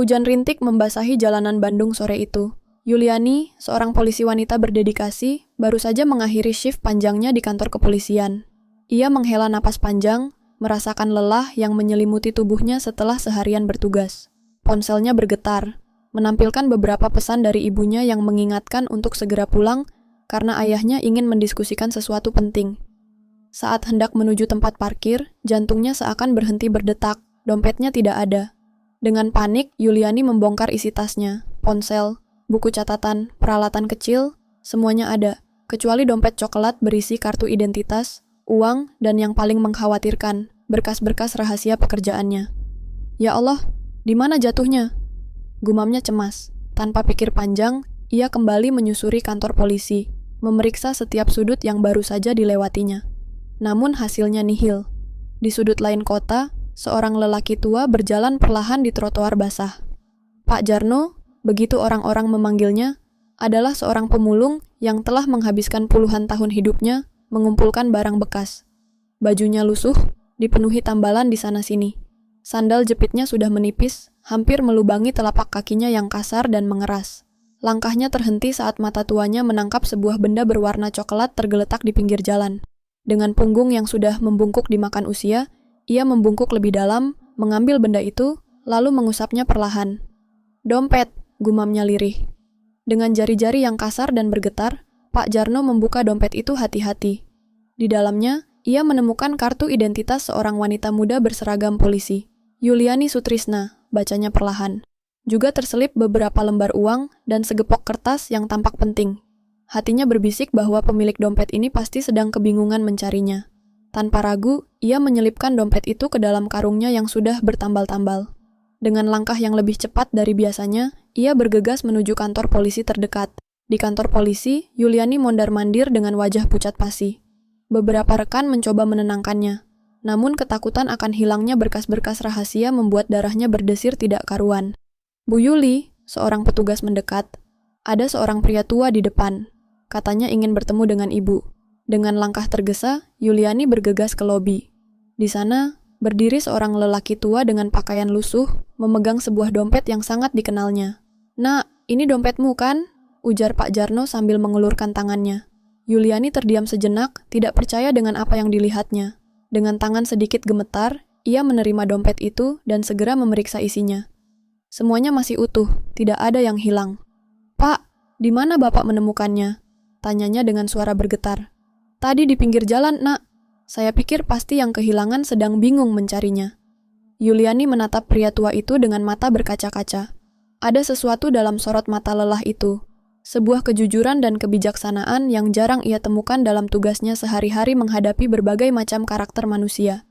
Hujan rintik membasahi jalanan Bandung sore itu. Yuliani, seorang polisi wanita berdedikasi, baru saja mengakhiri shift panjangnya di kantor kepolisian. Ia menghela napas panjang, merasakan lelah yang menyelimuti tubuhnya setelah seharian bertugas. Ponselnya bergetar, menampilkan beberapa pesan dari ibunya yang mengingatkan untuk segera pulang karena ayahnya ingin mendiskusikan sesuatu penting. Saat hendak menuju tempat parkir, jantungnya seakan berhenti berdetak, dompetnya tidak ada. Dengan panik, Yuliani membongkar isi tasnya, ponsel, buku catatan, peralatan kecil, semuanya ada, kecuali dompet coklat berisi kartu identitas, uang, dan yang paling mengkhawatirkan, berkas-berkas rahasia pekerjaannya. Ya Allah, di mana jatuhnya? Gumamnya cemas. Tanpa pikir panjang, ia kembali menyusuri kantor polisi, memeriksa setiap sudut yang baru saja dilewatinya. Namun hasilnya nihil. Di sudut lain kota, seorang lelaki tua berjalan perlahan di trotoar basah. Pak Jarno, begitu orang-orang memanggilnya, adalah seorang pemulung yang telah menghabiskan puluhan tahun hidupnya mengumpulkan barang bekas. Bajunya lusuh, dipenuhi tambalan di sana-sini. Sandal jepitnya sudah menipis, hampir melubangi telapak kakinya yang kasar dan mengeras. Langkahnya terhenti saat mata tuanya menangkap sebuah benda berwarna coklat tergeletak di pinggir jalan. Dengan punggung yang sudah membungkuk dimakan usia, ia membungkuk lebih dalam, mengambil benda itu, lalu mengusapnya perlahan. Dompet, gumamnya lirih. Dengan jari-jari yang kasar dan bergetar, Pak Jarno membuka dompet itu hati-hati. Di dalamnya, ia menemukan kartu identitas seorang wanita muda berseragam polisi. Yuliani Sutrisna, bacanya perlahan. Juga terselip beberapa lembar uang dan segepok kertas yang tampak penting. Hatinya berbisik bahwa pemilik dompet ini pasti sedang kebingungan mencarinya. Tanpa ragu, ia menyelipkan dompet itu ke dalam karungnya yang sudah bertambal-tambal. Dengan langkah yang lebih cepat dari biasanya, ia bergegas menuju kantor polisi terdekat. Di kantor polisi, Yuliani mondar-mandir dengan wajah pucat pasi. Beberapa rekan mencoba menenangkannya. Namun ketakutan akan hilangnya berkas-berkas rahasia membuat darahnya berdesir tidak karuan. Bu Yuli, seorang petugas mendekat. Ada seorang pria tua di depan. Katanya ingin bertemu dengan ibu. Dengan langkah tergesa, Yuliani bergegas ke lobi. Di sana, berdiri seorang lelaki tua dengan pakaian lusuh, memegang sebuah dompet yang sangat dikenalnya. "Nak, ini dompetmu kan?" ujar Pak Jarno sambil mengulurkan tangannya. Yuliani terdiam sejenak, tidak percaya dengan apa yang dilihatnya. Dengan tangan sedikit gemetar, ia menerima dompet itu dan segera memeriksa isinya. Semuanya masih utuh, tidak ada yang hilang. "Pak, di mana Bapak menemukannya?" tanyanya dengan suara bergetar. "Tadi di pinggir jalan, Nak. Saya pikir pasti yang kehilangan sedang bingung mencarinya." Yuliani menatap pria tua itu dengan mata berkaca-kaca. Ada sesuatu dalam sorot mata lelah itu. Sebuah kejujuran dan kebijaksanaan yang jarang ia temukan dalam tugasnya sehari-hari menghadapi berbagai macam karakter manusia.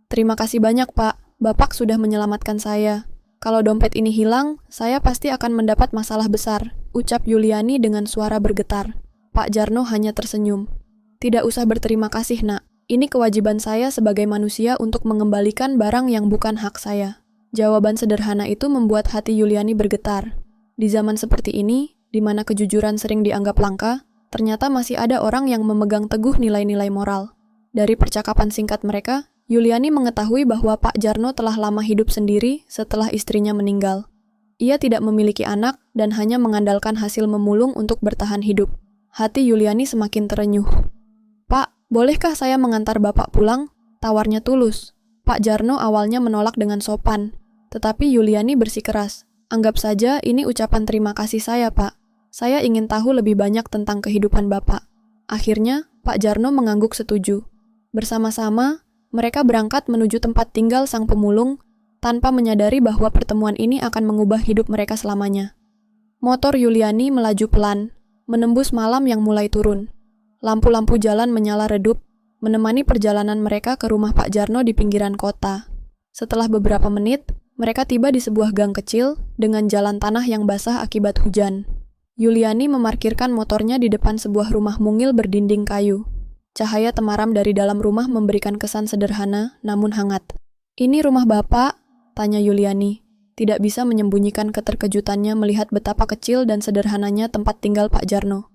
"Terima kasih banyak, Pak. Bapak sudah menyelamatkan saya. Kalau dompet ini hilang, saya pasti akan mendapat masalah besar," ucap Yuliani dengan suara bergetar. Pak Jarno hanya tersenyum. "Tidak usah berterima kasih, Nak. Ini kewajiban saya sebagai manusia untuk mengembalikan barang yang bukan hak saya." Jawaban sederhana itu membuat hati Yuliani bergetar. Di zaman seperti ini, di mana kejujuran sering dianggap langka, ternyata masih ada orang yang memegang teguh nilai-nilai moral. Dari percakapan singkat mereka, Yuliani mengetahui bahwa Pak Jarno telah lama hidup sendiri setelah istrinya meninggal. Ia tidak memiliki anak dan hanya mengandalkan hasil memulung untuk bertahan hidup. Hati Yuliani semakin terenyuh. "Pak, bolehkah saya mengantar Bapak pulang?" tawarnya tulus. Pak Jarno awalnya menolak dengan sopan, tetapi Yuliani bersikeras. "Anggap saja ini ucapan terima kasih saya, Pak. Saya ingin tahu lebih banyak tentang kehidupan Bapak." Akhirnya, Pak Jarno mengangguk setuju. Bersama-sama, mereka berangkat menuju tempat tinggal sang pemulung, tanpa menyadari bahwa pertemuan ini akan mengubah hidup mereka selamanya. Motor Yuliani melaju pelan, menembus malam yang mulai turun. Lampu-lampu jalan menyala redup, menemani perjalanan mereka ke rumah Pak Jarno di pinggiran kota. Setelah beberapa menit, mereka tiba di sebuah gang kecil dengan jalan tanah yang basah akibat hujan. Yuliani memarkirkan motornya di depan sebuah rumah mungil berdinding kayu. Cahaya temaram dari dalam rumah memberikan kesan sederhana namun hangat. "Ini rumah Bapak?" tanya Yuliani. Tidak bisa menyembunyikan keterkejutannya melihat betapa kecil dan sederhananya tempat tinggal Pak Jarno.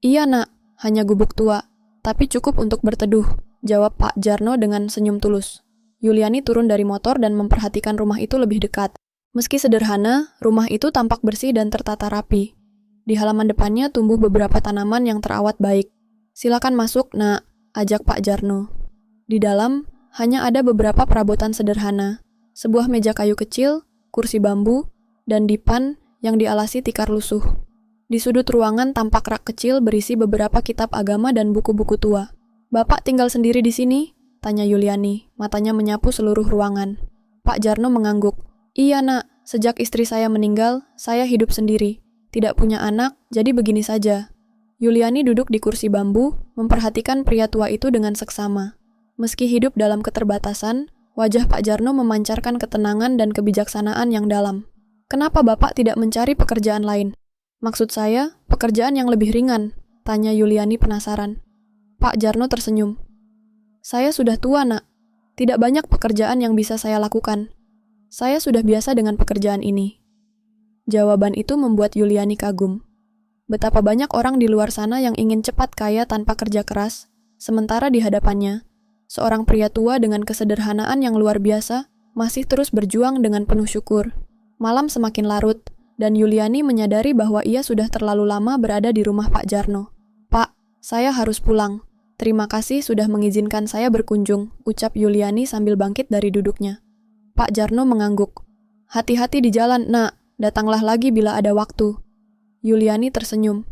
"Iya, Nak, hanya gubuk tua, tapi cukup untuk berteduh," jawab Pak Jarno dengan senyum tulus. Yuliani turun dari motor dan memperhatikan rumah itu lebih dekat. Meski sederhana, rumah itu tampak bersih dan tertata rapi. Di halaman depannya tumbuh beberapa tanaman yang terawat baik. "Silakan masuk, Nak," ajak Pak Jarno. Di dalam, hanya ada beberapa perabotan sederhana. Sebuah meja kayu kecil, kursi bambu, dan dipan yang dialasi tikar lusuh. Di sudut ruangan tampak rak kecil berisi beberapa kitab agama dan buku-buku tua. "Bapak tinggal sendiri di sini?" tanya Yuliani, matanya menyapu seluruh ruangan. Pak Jarno mengangguk. "Iya, Nak. Sejak istri saya meninggal, saya hidup sendiri. Tidak punya anak, jadi begini saja." Yuliani duduk di kursi bambu, memperhatikan pria tua itu dengan seksama. Meski hidup dalam keterbatasan, wajah Pak Jarno memancarkan ketenangan dan kebijaksanaan yang dalam. "Kenapa Bapak tidak mencari pekerjaan lain?" "Maksud saya, pekerjaan yang lebih ringan," tanya Yuliani penasaran. Pak Jarno tersenyum. "Saya sudah tua, Nak. Tidak banyak pekerjaan yang bisa saya lakukan. Saya sudah biasa dengan pekerjaan ini." Jawaban itu membuat Yuliani kagum. Betapa banyak orang di luar sana yang ingin cepat kaya tanpa kerja keras, sementara di hadapannya, seorang pria tua dengan kesederhanaan yang luar biasa masih terus berjuang dengan penuh syukur. Malam semakin larut, dan Yuliani menyadari bahwa ia sudah terlalu lama berada di rumah Pak Jarno. "Pak, saya harus pulang. Terima kasih sudah mengizinkan saya berkunjung," ucap Yuliani sambil bangkit dari duduknya. Pak Jarno mengangguk. "Hati-hati di jalan, Nak. Datanglah lagi bila ada waktu." Yuliani tersenyum.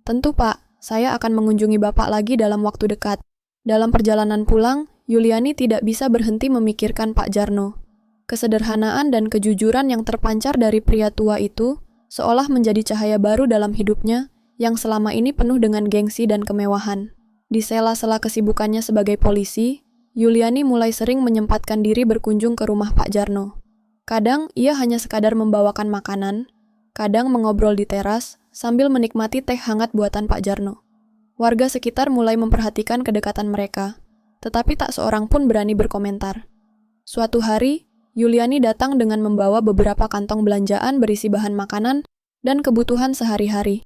"Tentu, Pak. Saya akan mengunjungi Bapak lagi dalam waktu dekat." Dalam perjalanan pulang, Yuliani tidak bisa berhenti memikirkan Pak Jarno. Kesederhanaan dan kejujuran yang terpancar dari pria tua itu seolah menjadi cahaya baru dalam hidupnya yang selama ini penuh dengan gengsi dan kemewahan. Di sela-sela kesibukannya sebagai polisi, Yuliani mulai sering menyempatkan diri berkunjung ke rumah Pak Jarno. Kadang ia hanya sekadar membawakan makanan, kadang mengobrol di teras sambil menikmati teh hangat buatan Pak Jarno. Warga sekitar mulai memperhatikan kedekatan mereka, tetapi tak seorang pun berani berkomentar. Suatu hari, Yuliani datang dengan membawa beberapa kantong belanjaan berisi bahan makanan dan kebutuhan sehari-hari.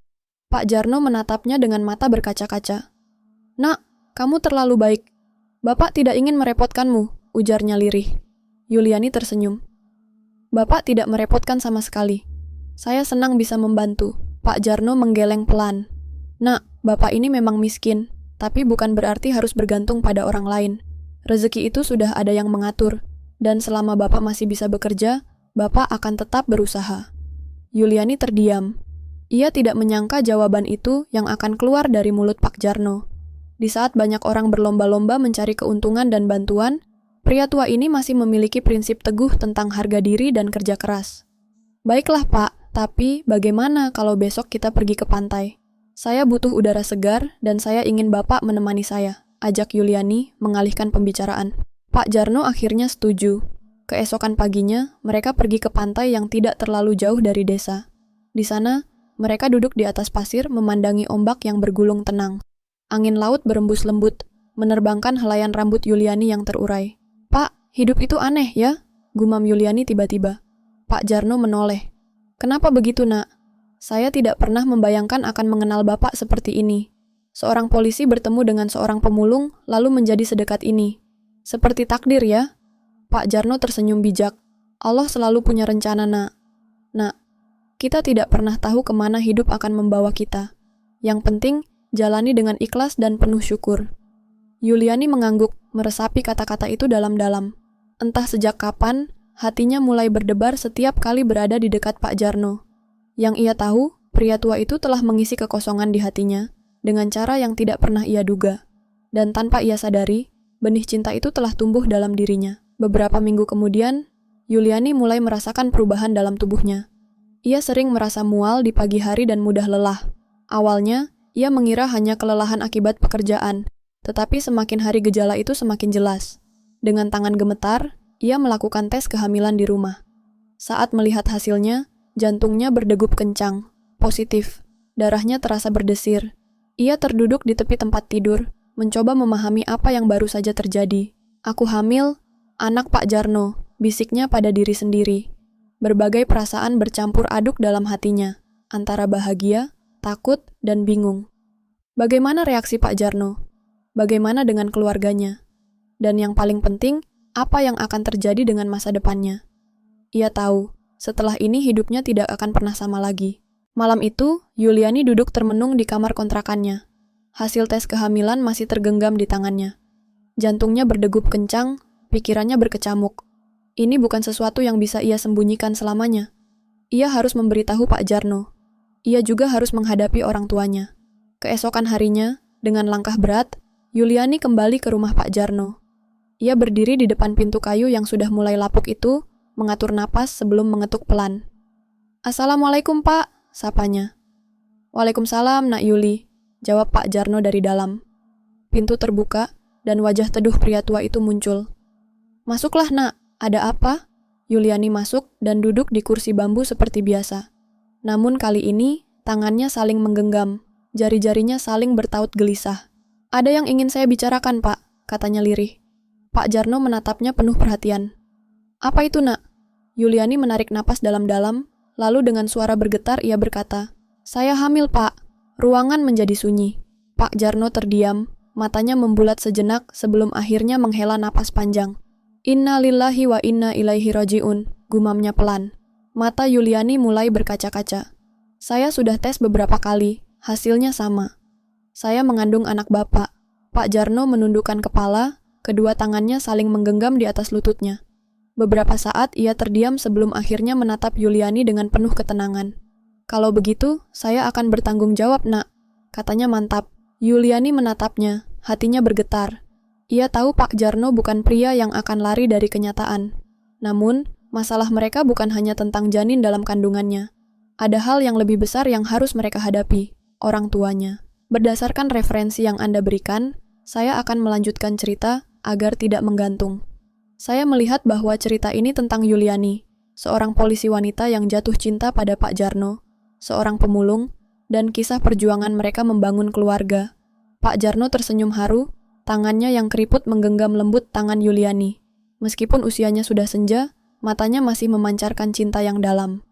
Pak Jarno menatapnya dengan mata berkaca-kaca. "Nak, kamu terlalu baik. Bapak tidak ingin merepotkanmu," ujarnya lirih. Yuliani tersenyum. "Bapak tidak merepotkan sama sekali. Saya senang bisa membantu." Pak Jarno menggeleng pelan. "Nak, Bapak ini memang miskin, tapi bukan berarti harus bergantung pada orang lain. Rezeki itu sudah ada yang mengatur, dan selama Bapak masih bisa bekerja, Bapak akan tetap berusaha." Yuliani terdiam. Ia tidak menyangka jawaban itu yang akan keluar dari mulut Pak Jarno. Di saat banyak orang berlomba-lomba mencari keuntungan dan bantuan, pria tua ini masih memiliki prinsip teguh tentang harga diri dan kerja keras. "Baiklah, Pak, tapi bagaimana kalau besok kita pergi ke pantai? Saya butuh udara segar dan saya ingin Bapak menemani saya," ajak Yuliani mengalihkan pembicaraan. Pak Jarno akhirnya setuju. Keesokan paginya, mereka pergi ke pantai yang tidak terlalu jauh dari desa. Di sana, mereka duduk di atas pasir memandangi ombak yang bergulung tenang. Angin laut berembus lembut, menerbangkan helaian rambut Yuliani yang terurai. "Pak, hidup itu aneh ya?" gumam Yuliani tiba-tiba. Pak Jarno menoleh. "Kenapa begitu, Nak? Saya tidak pernah membayangkan akan mengenal Bapak seperti ini. Seorang polisi bertemu dengan seorang pemulung, lalu menjadi sedekat ini. Seperti takdir ya?" Pak Jarno tersenyum bijak. "Allah selalu punya rencana, Nak. Nak, kita tidak pernah tahu kemana hidup akan membawa kita. Yang penting, jalani dengan ikhlas dan penuh syukur." Yuliani mengangguk, meresapi kata-kata itu dalam-dalam. Entah sejak kapan, hatinya mulai berdebar setiap kali berada di dekat Pak Jarno. Yang ia tahu, pria tua itu telah mengisi kekosongan di hatinya dengan cara yang tidak pernah ia duga. Dan tanpa ia sadari, benih cinta itu telah tumbuh dalam dirinya. Beberapa minggu kemudian, Yuliani mulai merasakan perubahan dalam tubuhnya. Ia sering merasa mual di pagi hari dan mudah lelah. Awalnya, ia mengira hanya kelelahan akibat pekerjaan, tetapi semakin hari gejala itu semakin jelas. Dengan tangan gemetar, ia melakukan tes kehamilan di rumah. Saat melihat hasilnya, jantungnya berdegup kencang, positif. Darahnya terasa berdesir. Ia terduduk di tepi tempat tidur, mencoba memahami apa yang baru saja terjadi. "Aku hamil, anak Pak Jarno," bisiknya pada diri sendiri. Berbagai perasaan bercampur aduk dalam hatinya, antara bahagia, takut, dan bingung. Bagaimana reaksi Pak Jarno? Bagaimana dengan keluarganya? Dan yang paling penting, apa yang akan terjadi dengan masa depannya? Ia tahu, Setelah ini hidupnya tidak akan pernah sama lagi. Malam itu, Yuliani duduk termenung di kamar kontrakannya. Hasil tes kehamilan masih tergenggam di tangannya. Jantungnya berdegup kencang, pikirannya berkecamuk. Ini bukan sesuatu yang bisa ia sembunyikan selamanya. Ia harus memberitahu Pak Jarno. Ia juga harus menghadapi orang tuanya. Keesokan harinya, dengan langkah berat, Yuliani kembali ke rumah Pak Jarno. Ia berdiri di depan pintu kayu yang sudah mulai lapuk itu, mengatur napas sebelum mengetuk pelan. "Assalamualaikum, Pak," sapanya. "Waalaikumsalam, Nak Yuli," jawab Pak Jarno dari dalam. Pintu terbuka, dan wajah teduh pria tua itu muncul. "Masuklah, Nak. Ada apa?" Yuliani masuk dan duduk di kursi bambu seperti biasa. Namun kali ini, tangannya saling menggenggam, jari-jarinya saling bertaut gelisah. "Ada yang ingin saya bicarakan, Pak," katanya lirih. Pak Jarno menatapnya penuh perhatian. "Apa itu, Nak?" Yuliani menarik napas dalam-dalam, lalu dengan suara bergetar ia berkata, "Saya hamil, Pak." Ruangan menjadi sunyi. Pak Jarno terdiam, matanya membulat sejenak sebelum akhirnya menghela napas panjang. "Inna lillahi wa inna ilaihi raji'un," gumamnya pelan. Mata Yuliani mulai berkaca-kaca. "Saya sudah tes beberapa kali, hasilnya sama. Saya mengandung anak Bapak." Pak Jarno menundukkan kepala, kedua tangannya saling menggenggam di atas lututnya. Beberapa saat ia terdiam sebelum akhirnya menatap Yuliani dengan penuh ketenangan. "Kalau begitu, saya akan bertanggung jawab, Nak," katanya mantap. Yuliani menatapnya, hatinya bergetar. Ia tahu Pak Jarno bukan pria yang akan lari dari kenyataan. Namun, masalah mereka bukan hanya tentang janin dalam kandungannya. Ada hal yang lebih besar yang harus mereka hadapi, orang tuanya. Berdasarkan referensi yang Anda berikan, saya akan melanjutkan cerita agar tidak menggantung. Saya melihat bahwa cerita ini tentang Yuliani, seorang polisi wanita yang jatuh cinta pada Pak Jarno, seorang pemulung, dan kisah perjuangan mereka membangun keluarga. Pak Jarno tersenyum haru, tangannya yang keriput menggenggam lembut tangan Yuliani. Meskipun usianya sudah senja, matanya masih memancarkan cinta yang dalam.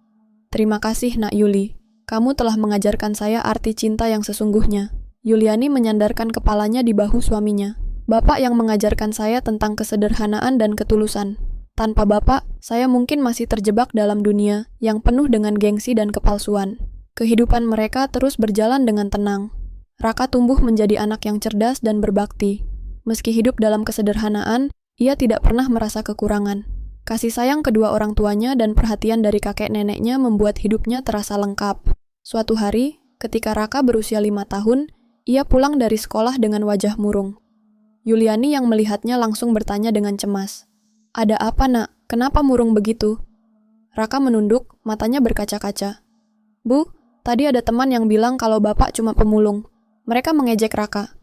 "Terima kasih, Nak Yuli. Kamu telah mengajarkan saya arti cinta yang sesungguhnya." Yuliani menyandarkan kepalanya di bahu suaminya. "Bapak yang mengajarkan saya tentang kesederhanaan dan ketulusan. Tanpa Bapak, saya mungkin masih terjebak dalam dunia yang penuh dengan gengsi dan kepalsuan." Kehidupan mereka terus berjalan dengan tenang. Raka tumbuh menjadi anak yang cerdas dan berbakti. Meski hidup dalam kesederhanaan, ia tidak pernah merasa kekurangan. Kasih sayang kedua orang tuanya dan perhatian dari kakek neneknya membuat hidupnya terasa lengkap. Suatu hari, ketika Raka berusia 5 tahun, ia pulang dari sekolah dengan wajah murung. Yuliani yang melihatnya langsung bertanya dengan cemas. "Ada apa, Nak? Kenapa murung begitu?" Raka menunduk, matanya berkaca-kaca. "Bu, tadi ada teman yang bilang kalau Bapak cuma pemulung. Mereka mengejek Raka."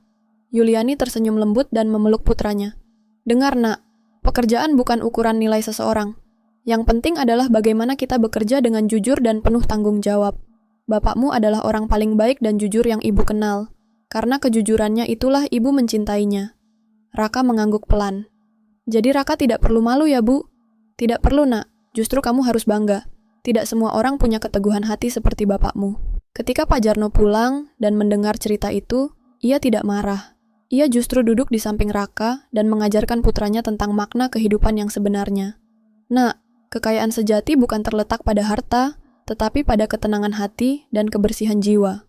Yuliani tersenyum lembut dan memeluk putranya. "Dengar, Nak, pekerjaan bukan ukuran nilai seseorang. Yang penting adalah bagaimana kita bekerja dengan jujur dan penuh tanggung jawab. Bapakmu adalah orang paling baik dan jujur yang Ibu kenal. Karena kejujurannya itulah Ibu mencintainya." Raka mengangguk pelan. "Jadi Raka tidak perlu malu ya, Bu?" "Tidak perlu, Nak. Justru kamu harus bangga. Tidak semua orang punya keteguhan hati seperti bapakmu." Ketika Pak Jarno pulang dan mendengar cerita itu, ia tidak marah. Ia justru duduk di samping Raka dan mengajarkan putranya tentang makna kehidupan yang sebenarnya. "Nak, kekayaan sejati bukan terletak pada harta, tetapi pada ketenangan hati dan kebersihan jiwa.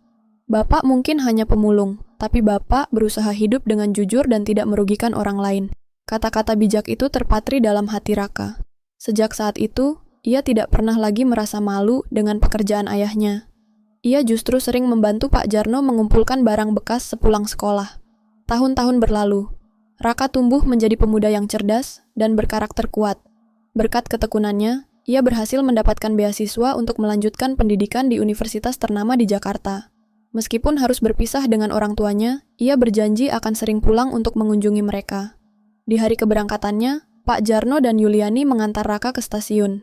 Bapak mungkin hanya pemulung, tapi Bapak berusaha hidup dengan jujur dan tidak merugikan orang lain." Kata-kata bijak itu terpatri dalam hati Raka. Sejak saat itu, ia tidak pernah lagi merasa malu dengan pekerjaan ayahnya. Ia justru sering membantu Pak Jarno mengumpulkan barang bekas sepulang sekolah. Tahun-tahun berlalu, Raka tumbuh menjadi pemuda yang cerdas dan berkarakter kuat. Berkat ketekunannya, ia berhasil mendapatkan beasiswa untuk melanjutkan pendidikan di universitas ternama di Jakarta. Meskipun harus berpisah dengan orang tuanya, ia berjanji akan sering pulang untuk mengunjungi mereka. Di hari keberangkatannya, Pak Jarno dan Yuliani mengantar Raka ke stasiun.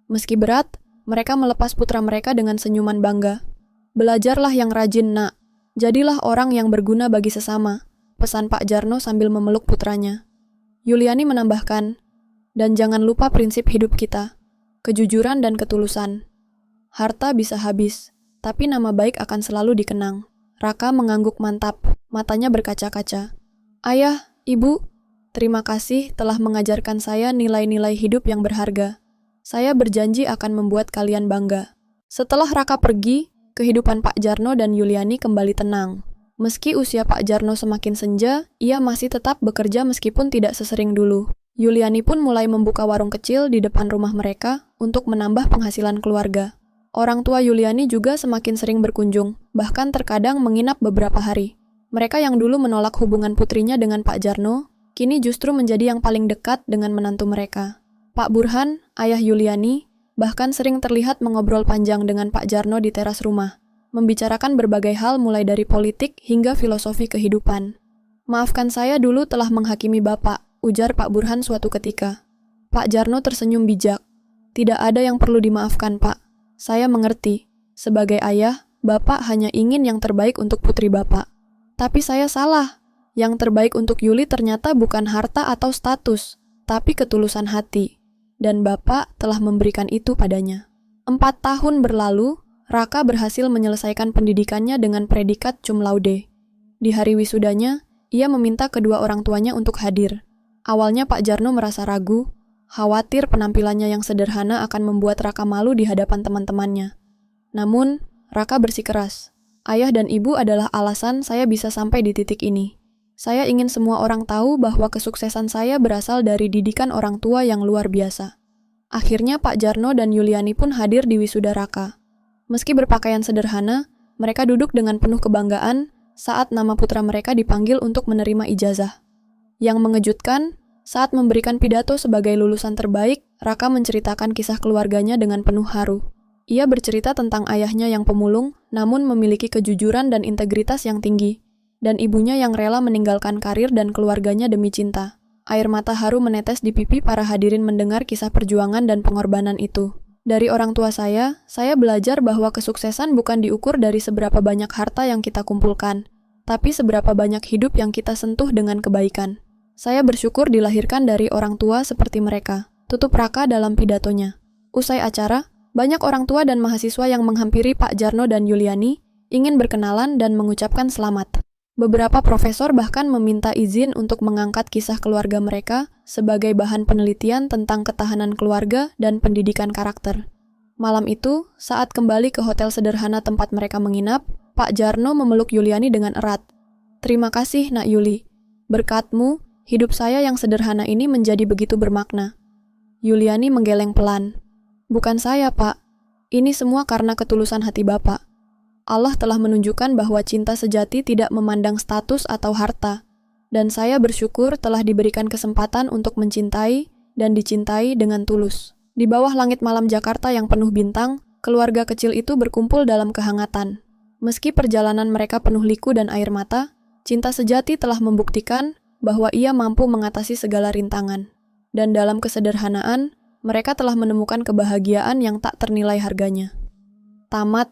Meski berat, mereka melepas putra mereka dengan senyuman bangga. "Belajarlah yang rajin, Nak. Jadilah orang yang berguna bagi sesama," pesan Pak Jarno sambil memeluk putranya. Yuliani menambahkan, "Dan jangan lupa prinsip hidup kita, kejujuran dan ketulusan. Harta bisa habis, tapi nama baik akan selalu dikenang." Raka mengangguk mantap, matanya berkaca-kaca. "Ayah, Ibu, terima kasih telah mengajarkan saya nilai-nilai hidup yang berharga. Saya berjanji akan membuat kalian bangga. Setelah Raka pergi, kehidupan Pak Jarno dan Yuliani kembali tenang. Meski usia Pak Jarno semakin senja, ia masih tetap bekerja meskipun tidak sesering dulu. Yuliani pun mulai membuka warung kecil di depan rumah mereka untuk menambah penghasilan keluarga. Orang tua Yuliani juga semakin sering berkunjung, bahkan terkadang menginap beberapa hari. Mereka yang dulu menolak hubungan putrinya dengan Pak Jarno, kini justru menjadi yang paling dekat dengan menantu mereka. Pak Burhan, ayah Yuliani, bahkan sering terlihat mengobrol panjang dengan Pak Jarno di teras rumah, membicarakan berbagai hal mulai dari politik hingga filosofi kehidupan. "Maafkan saya dulu telah menghakimi Bapak," ujar Pak Burhan suatu ketika. Pak Jarno tersenyum bijak. "Tidak ada yang perlu dimaafkan, Pak. Saya mengerti. Sebagai ayah, Bapak hanya ingin yang terbaik untuk putri Bapak. Tapi saya salah. Yang terbaik untuk Yuli ternyata bukan harta atau status, tapi ketulusan hati. Dan Bapak telah memberikan itu padanya." 4 tahun berlalu, Raka berhasil menyelesaikan pendidikannya dengan predikat cum laude. Di hari wisudanya, ia meminta kedua orang tuanya untuk hadir. Awalnya Pak Jarno merasa ragu, khawatir penampilannya yang sederhana akan membuat Raka malu di hadapan teman-temannya. Namun, Raka bersikeras, "Ayah dan ibu adalah alasan saya bisa sampai di titik ini. Saya ingin semua orang tahu bahwa kesuksesan saya berasal dari didikan orang tua yang luar biasa." Akhirnya Pak Jarno dan Yuliani pun hadir di wisuda Raka. Meski berpakaian sederhana, mereka duduk dengan penuh kebanggaan saat nama putra mereka dipanggil untuk menerima ijazah. Yang mengejutkan, saat memberikan pidato sebagai lulusan terbaik, Raka menceritakan kisah keluarganya dengan penuh haru. Ia bercerita tentang ayahnya yang pemulung, namun memiliki kejujuran dan integritas yang tinggi, dan ibunya yang rela meninggalkan karir dan keluarganya demi cinta. Air mata haru menetes di pipi para hadirin mendengar kisah perjuangan dan pengorbanan itu. "Dari orang tua saya belajar bahwa kesuksesan bukan diukur dari seberapa banyak harta yang kita kumpulkan, tapi seberapa banyak hidup yang kita sentuh dengan kebaikan. Saya bersyukur dilahirkan dari orang tua seperti mereka," tutup Raka dalam pidatonya. Usai acara, banyak orang tua dan mahasiswa yang menghampiri Pak Jarno dan Yuliani ingin berkenalan dan mengucapkan selamat. Beberapa profesor bahkan meminta izin untuk mengangkat kisah keluarga mereka sebagai bahan penelitian tentang ketahanan keluarga dan pendidikan karakter. Malam itu, saat kembali ke hotel sederhana tempat mereka menginap, Pak Jarno memeluk Yuliani dengan erat. "Terima kasih, Nak Yuli. Berkatmu, hidup saya yang sederhana ini menjadi begitu bermakna." Yuliani menggeleng pelan. "Bukan saya, Pak. Ini semua karena ketulusan hati Bapak. Allah telah menunjukkan bahwa cinta sejati tidak memandang status atau harta, dan saya bersyukur telah diberikan kesempatan untuk mencintai dan dicintai dengan tulus." Di bawah langit malam Jakarta yang penuh bintang, keluarga kecil itu berkumpul dalam kehangatan. Meski perjalanan mereka penuh liku dan air mata, cinta sejati telah membuktikan bahwa ia mampu mengatasi segala rintangan. Dan dalam kesederhanaan, mereka telah menemukan kebahagiaan yang tak ternilai harganya. Tamat.